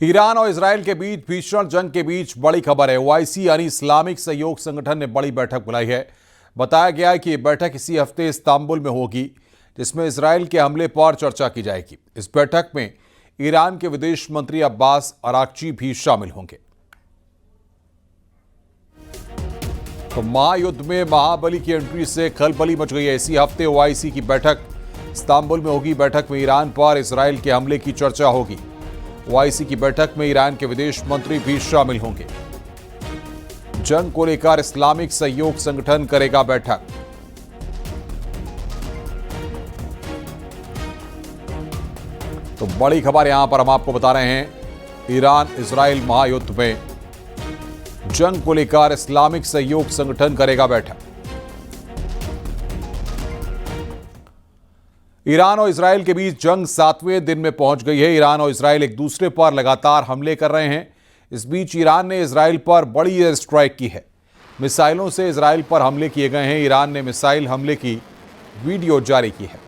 Iran और Israel के बीच भीषण जंग के बीच बड़ी खबर है। ओआईसी यानी इस्लामिक सहयोग संगठन ने बड़ी बैठक बुलाई है। बताया गया है कि यह बैठक इसी हफ्ते इस्तांबुल में होगी, जिसमें इजरायल के हमले पर चर्चा की जाएगी। इस बैठक में ईरान के विदेश मंत्री अब्बास अराक्ची भी शामिल होंगे। तो महायुद्ध में महाबली की एंट्री से खलबली मच गई है। इसी हफ्ते ओआईसी की बैठक इस्तांबुल में होगी। बैठक में ईरान पर इजरायल के हमले की चर्चा होगी। ओआईसी की बैठक में ईरान के विदेश मंत्री भी शामिल होंगे। जंग को लेकर इस्लामिक सहयोग संगठन करेगा बैठक। तो बड़ी खबर यहां पर हम आपको बता रहे हैं। ईरान इजरायल महायुद्ध में जंग को लेकर इस्लामिक सहयोग संगठन करेगा बैठक। ईरान और इजरायल के बीच जंग 7वें दिन में पहुंच गई है। ईरान और इजरायल एक दूसरे पर लगातार हमले कर रहे हैं। इस बीच ईरान ने इजरायल पर बड़ी एयर स्ट्राइक की है। मिसाइलों से इजरायल पर हमले किए गए हैं। ईरान ने मिसाइल हमले की वीडियो जारी की है।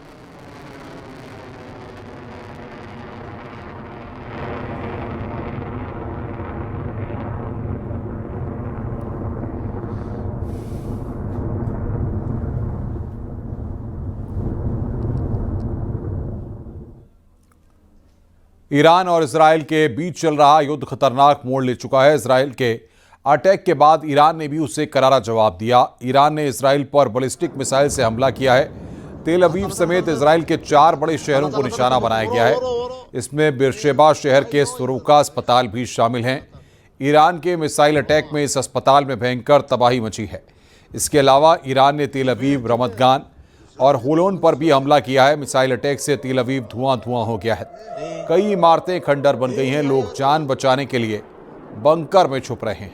ईरान और इजरायल के बीच चल रहा युद्ध खतरनाक मोड़ ले चुका है। इजरायल के अटैक के बाद ईरान ने भी उसे करारा जवाब दिया। ईरान ने इजरायल पर बैलिस्टिक मिसाइल से हमला किया है। तेल अवीव समेत इजरायल के 4 बड़े शहरों को निशाना बनाया गया है। इसमें बेरशेबा शहर के सोरोका अस्पताल भी शामिल हैं। ईरान के मिसाइल अटैक में इस अस्पताल में भयंकर तबाही मची है। इसके अलावा ईरान ने तेल अवीव, रमतगान और होलोन पर भी हमला किया है। मिसाइल अटैक से तेल अवीव धुआं धुआं हो गया है। कई इमारतें खंडर बन गई हैं। लोग जान बचाने के लिए बंकर में छुप रहे हैं।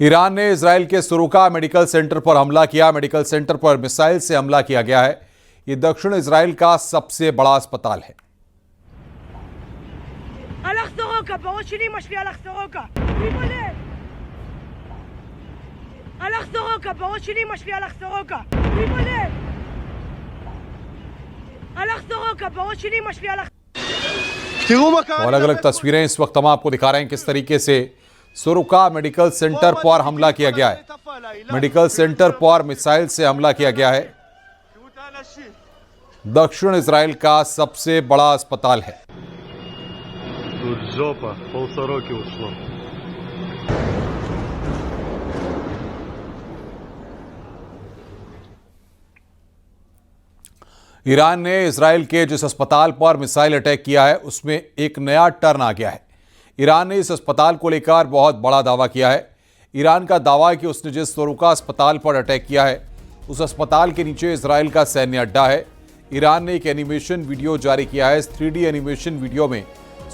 ईरान ने इजरायल के सुरुका मेडिकल सेंटर पर हमला किया। मेडिकल सेंटर पर मिसाइल से हमला किया गया है। यह दक्षिण इजरायल का सबसे बड़ा अस्पताल है। और अलग अलग तस्वीरें इस वक्त हम आपको दिखा रहे हैं किस तरीके से सुरुका मेडिकल सेंटर पर हमला किया गया है। मेडिकल सेंटर पर मिसाइल से हमला किया गया है। दक्षिण इजरायल का सबसे बड़ा अस्पताल है। ईरान ने इजरायल के जिस अस्पताल पर मिसाइल अटैक किया है उसमें एक नया टर्न आ गया है। ईरान ने इस अस्पताल को लेकर बहुत बड़ा दावा किया है। ईरान का दावा है कि उसने जिस सोरोका अस्पताल पर अटैक किया है उस अस्पताल के नीचे इजरायल का सैन्य अड्डा है। ईरान ने एक एनिमेशन वीडियो जारी किया है। इस 3D एनिमेशन वीडियो में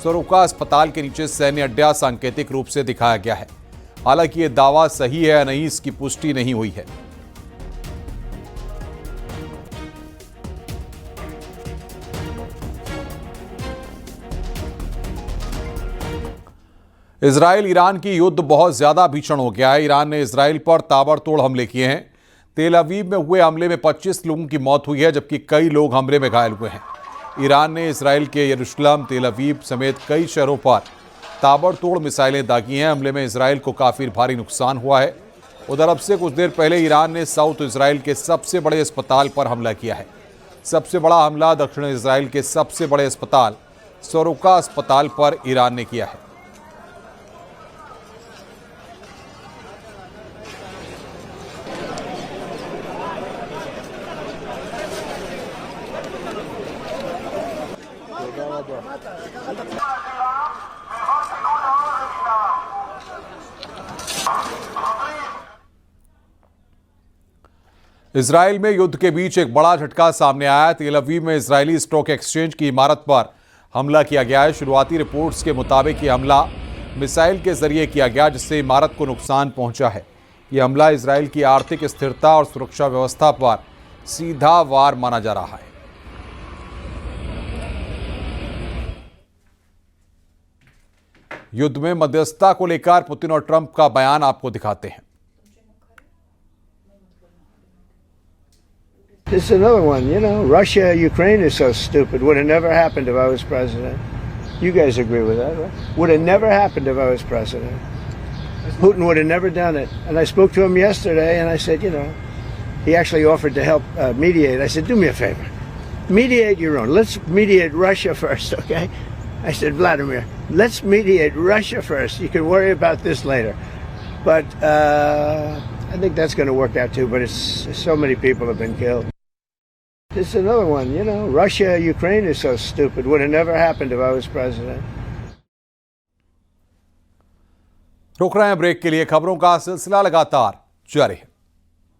सोरोका अस्पताल के नीचे सैन्य अड्डा सांकेतिक रूप से दिखाया गया है। हालांकि यह दावा सही है या नहीं, इसकी पुष्टि नहीं हुई है। इजरायल ईरान की युद्ध बहुत ज्यादा भीषण हो गया है। ईरान ने इजरायल पर ताबड़तोड़ हमले किए हैं। तेल अवीव में हुए हमले में 25 लोगों की मौत हुई है, जबकि कई लोग हमले में घायल हुए हैं। ईरान ने इजरायल के यरूशलेम, तेल अवीव समेत कई शहरों पर ताबड़तोड़ मिसाइलें दागी हैं। हमले में इजरायल को काफी भारी नुकसान हुआ है। उधर अब से कुछ देर पहले ईरान ने साउथ इजरायल के सबसे बड़े अस्पताल पर हमला किया है। सबसे बड़ा हमला दक्षिण इजरायल के सबसे बड़े अस्पताल सोरोका अस्पताल पर ईरान ने किया है। इजरायल में युद्ध के बीच एक बड़ा झटका सामने आया। तेल अवीव में इजरायली स्टॉक एक्सचेंज की इमारत पर हमला किया गया है। शुरुआती रिपोर्ट्स के मुताबिक ये हमला मिसाइल के जरिए किया गया, जिससे इमारत को नुकसान पहुंचा है। यह हमला इजराइल की आर्थिक स्थिरता और सुरक्षा व्यवस्था पर सीधा वार माना जा रहा है। युद्ध में मध्यस्थता को लेकर पुतिन और ट्रंप का बयान आपको दिखाते हैं। This is another one, you know, Russia, Ukraine is so stupid. Would have never happened if I was president. You guys agree with that, right? Would have never happened if I was president. Putin would have never done it. And I spoke to him yesterday and I said, you know, he actually offered to help mediate. I said, do me a favor. Mediate your own. Let's mediate Russia first, okay? I said, Vladimir, let's mediate Russia first. You can worry about this later. But I think that's going to work out too, but it's so many people have been killed. This is another one, you know, Russia, Ukraine is so stupid. Would have never happened if I was president. रुक रहे हैं break के लिए। खबरों का सिलसिला लगातार जारी है।